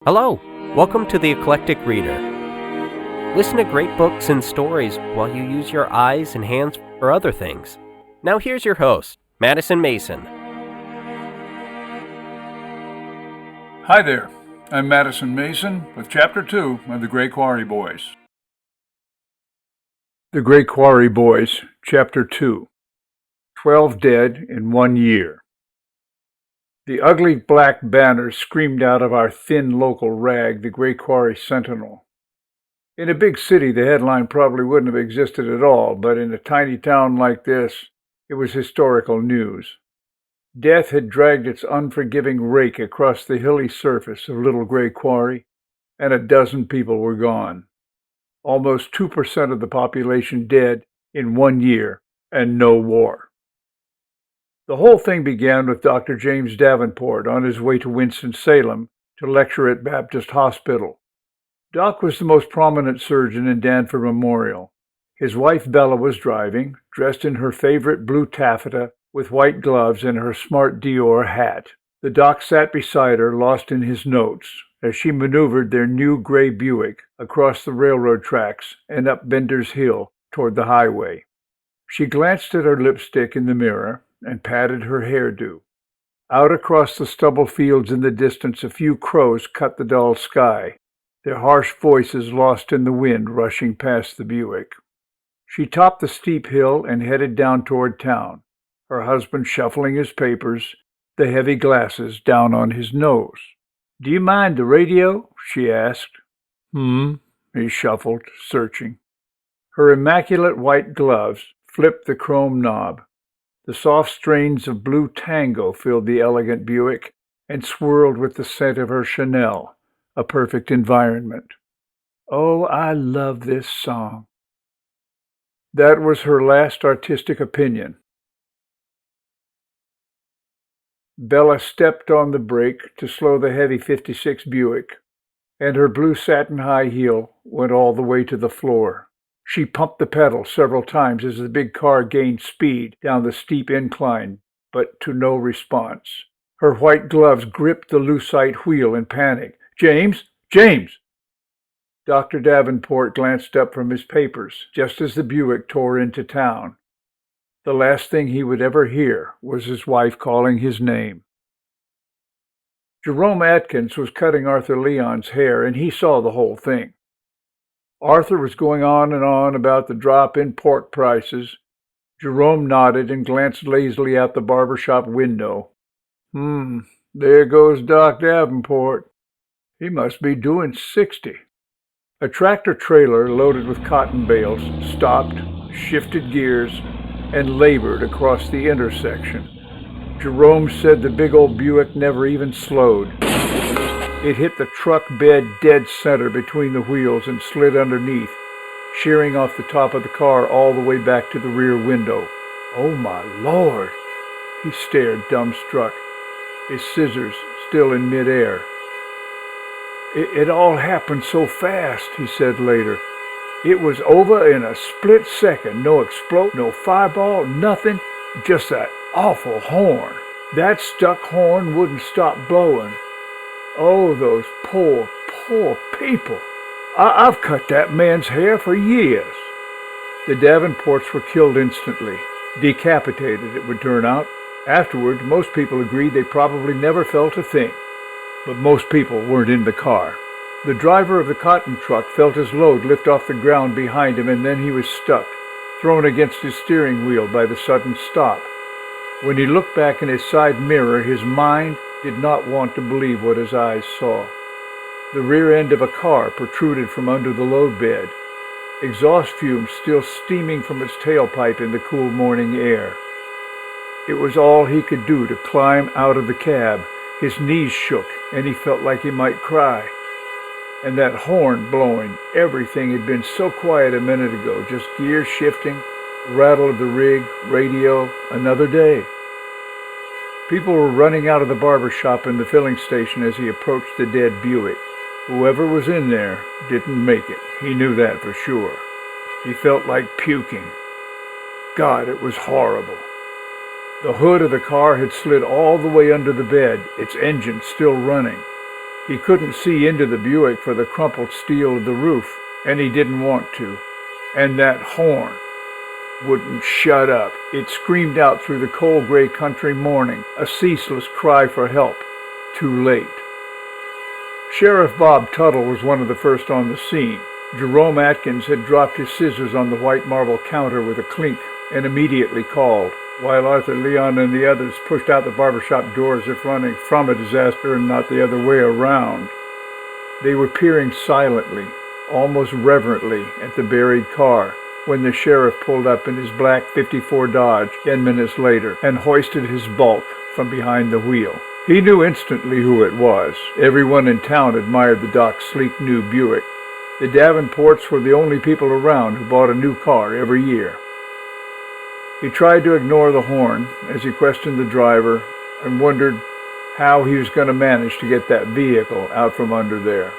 Hello, welcome to the Eclectic Reader. Listen to great books and stories while you use your eyes and hands for other things. Now here's your host, Madison Mason. Hi there, I'm Madison Mason with Chapter 2 of The Great Quarry Boys. The Great Quarry Boys, Chapter 2, 12 Dead in 1 Year. The ugly black banner screamed out of our thin local rag, the Great Quarry Sentinel. In a big city, the headline probably wouldn't have existed at all, but in a tiny town like this, it was historical news. Death had dragged its unforgiving rake across the hilly surface of Little Gray Quarry, and a dozen people were gone. Almost 2% of the population dead in 1 year, and no war. The whole thing began with Dr. James Davenport on his way to Winston-Salem to lecture at Baptist Hospital. Doc was the most prominent surgeon in Danford Memorial. His wife Bella was driving, dressed in her favorite blue taffeta with white gloves and her smart Dior hat. The doc sat beside her, lost in his notes, as she maneuvered their new gray Buick across the railroad tracks and up Bender's Hill toward the highway. She glanced at her lipstick in the mirror and patted her hairdo. Out across the stubble fields in the distance, a few crows cut the dull sky, their harsh voices lost in the wind rushing past the Buick. She topped the steep hill and headed down toward town, her husband shuffling his papers, the heavy glasses down on his nose. "Do you mind the radio?" she asked. He shuffled, searching. Her immaculate white gloves flipped the chrome knob. The soft strains of blue tango filled the elegant Buick and swirled with the scent of her Chanel, a perfect environment. "Oh, I love this song." That was her last artistic opinion. Bella stepped on the brake to slow the heavy '56 Buick, and her blue satin high heel went all the way to the floor. She pumped the pedal several times as the big car gained speed down the steep incline, but to no response. Her white gloves gripped the lucite wheel in panic. "James! James!" Dr. Davenport glanced up from his papers just as the Buick tore into town. The last thing he would ever hear was his wife calling his name. Jerome Atkins was cutting Arthur Leon's hair, and he saw the whole thing. Arthur was going on and on about the drop in pork prices. Jerome nodded and glanced lazily out the barbershop window. There goes Doc Davenport. He must be doing 60. A tractor-trailer loaded with cotton bales stopped, shifted gears, and labored across the intersection. Jerome said the big old Buick never even slowed. It hit the truck bed dead center between the wheels and slid underneath, shearing off the top of the car all the way back to the rear window. "Oh, my Lord!" He stared, dumbstruck, his scissors still in midair. It all happened so fast," he said later. "It was over in a split second. No explosion, no fireball, nothing. Just that awful horn. That stuck horn wouldn't stop blowing. Oh, those poor, poor people. I've cut that man's hair for years." The Davenports were killed instantly. Decapitated, it would turn out. Afterward, most people agreed they probably never felt a thing. But most people weren't in the car. The driver of the cotton truck felt his load lift off the ground behind him, and then he was stuck, thrown against his steering wheel by the sudden stop. When he looked back in his side mirror, his mind did not want to believe what his eyes saw. The rear end of a car protruded from under the load bed, exhaust fumes still steaming from its tailpipe in the cool morning air. It was all he could do to climb out of the cab. His knees shook, and he felt like he might cry. And that horn blowing, everything had been so quiet a minute ago, just gears shifting, rattle of the rig, radio, another day. People were running out of the barber shop and the filling station as he approached the dead Buick. Whoever was in there didn't make it. He knew that for sure. He felt like puking. God, it was horrible. The hood of the car had slid all the way under the bed, its engine still running. He couldn't see into the Buick for the crumpled steel of the roof, and he didn't want to. And that horn wouldn't shut up. It screamed out through the cold gray country morning, a ceaseless cry for help. Too late. Sheriff Bob Tuttle was one of the first on the scene. Jerome Atkins had dropped his scissors on the white marble counter with a clink and immediately called, while Arthur Leon and the others pushed out the barbershop door as if running from a disaster and not the other way around. They were peering silently, almost reverently, at the buried car when the sheriff pulled up in his black '54 Dodge 10 minutes later and hoisted his bulk from behind the wheel. He knew instantly who it was. Everyone in town admired the doc's sleek new Buick. The Davenports were the only people around who bought a new car every year. He tried to ignore the horn as he questioned the driver and wondered how he was going to manage to get that vehicle out from under there.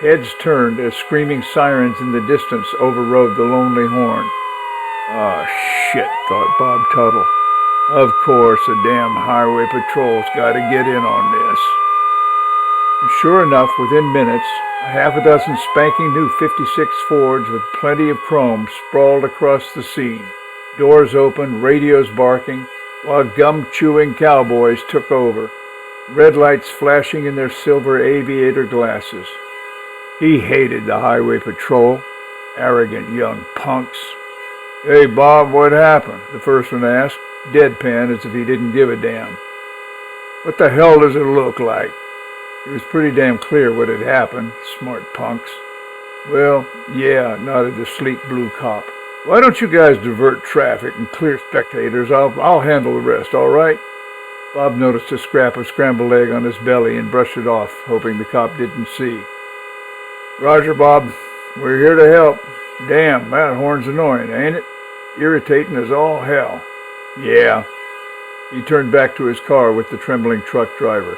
Heads turned as screaming sirens in the distance overrode the lonely horn. "Ah, shit," thought Bob Tuttle. "Of course, the damn highway patrol's got to get in on this." And sure enough, within minutes, a half a dozen spanking new '56 Fords with plenty of chrome sprawled across the scene. Doors open, radios barking, while gum-chewing cowboys took over, red lights flashing in their silver aviator glasses. He hated the highway patrol, arrogant young punks. "Hey, Bob, what happened?" the first one asked, deadpan as if he didn't give a damn. "What the hell does it look like?" It was pretty damn clear what had happened, smart punks. "Well, yeah," nodded the sleek blue cop. "Why don't you guys divert traffic and clear spectators? I'll handle the rest, all right?" Bob noticed a scrap of scrambled egg on his belly and brushed it off, hoping the cop didn't see. "Roger, Bob. We're here to help. Damn, that horn's annoying, ain't it? Irritating as all hell." "Yeah." He turned back to his car with the trembling truck driver.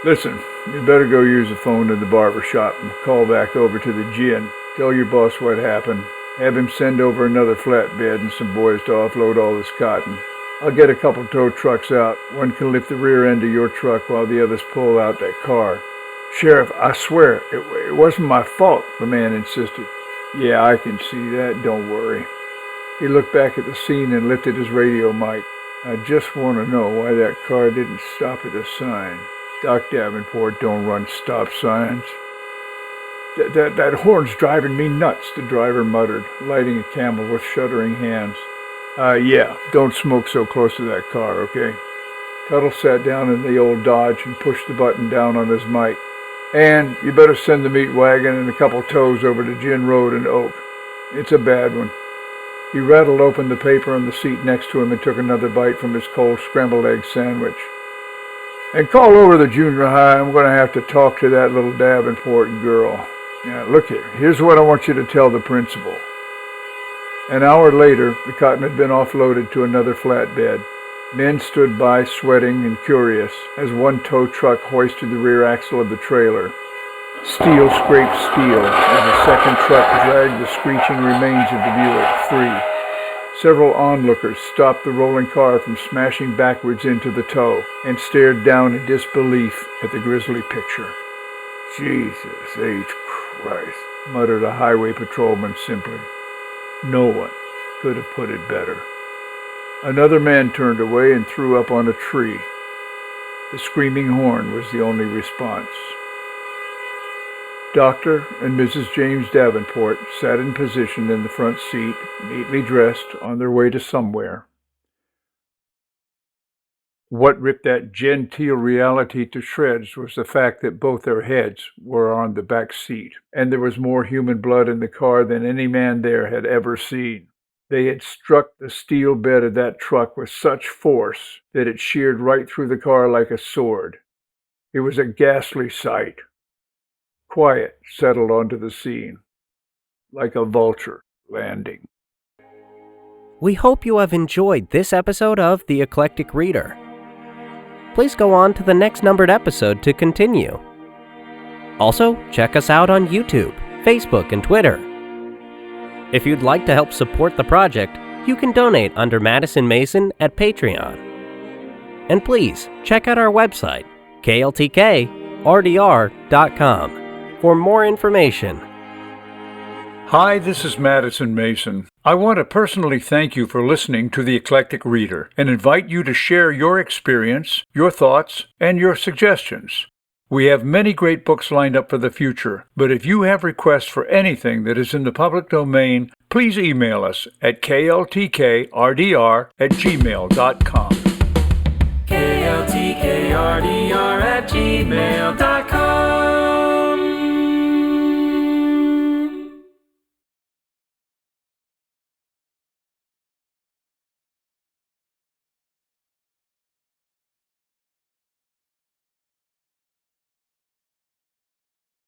"Listen, you'd better go use the phone in the barber shop and call back over to the gin. Tell your boss what happened. Have him send over another flatbed and some boys to offload all this cotton. I'll get a couple tow trucks out. One can lift the rear end of your truck while the others pull out that car." "Sheriff, I swear, it wasn't my fault," the man insisted. "Yeah, I can see that. Don't worry." He looked back at the scene and lifted his radio mic. "I just want to know why that car didn't stop at a sign. Doc Davenport don't run stop signs." That horn's driving me nuts," the driver muttered, lighting a Camel with shuddering hands. Yeah, don't smoke so close to that car, okay?" Tuttle sat down in the old Dodge and pushed the button down on his mic. "And you better send the meat wagon and a couple tows over to Gin Road and Oak. It's a bad one." He rattled open the paper on the seat next to him and took another bite from his cold scrambled egg sandwich. "And call over the junior high. I'm going to have to talk to that little Davenport girl. Now, look here. Here's what I want you to tell the principal." An hour later, the cotton had been offloaded to another flatbed. Men stood by, sweating and curious, as one tow truck hoisted the rear axle of the trailer. Steel scraped steel as a second truck dragged the screeching remains of the Buick free. Several onlookers stopped the rolling car from smashing backwards into the tow and stared down in disbelief at the grisly picture. "Jesus H. Christ," muttered a highway patrolman simply. No one could have put it better. Another man turned away and threw up on a tree. The screaming horn was the only response. Dr. and Mrs. James Davenport sat in position in the front seat, neatly dressed, on their way to somewhere. What ripped that genteel reality to shreds was the fact that both their heads were on the back seat, and there was more human blood in the car than any man there had ever seen. They had struck the steel bed of that truck with such force that it sheared right through the car like a sword. It was a ghastly sight. Quiet settled onto the scene, like a vulture landing. We hope you have enjoyed this episode of The Eclectic Reader. Please go on to the next numbered episode to continue. Also, check us out on YouTube, Facebook, and Twitter. If you'd like to help support the project, you can donate under Madison Mason at Patreon. And please, check out our website, kltk.com. for more information. Hi, this is Madison Mason. I want to personally thank you for listening to The Eclectic Reader and invite you to share your experience, your thoughts, and your suggestions. We have many great books lined up for the future, but if you have requests for anything that is in the public domain, please email us at kltkrdr@gmail.com. kltkrdr@gmail.com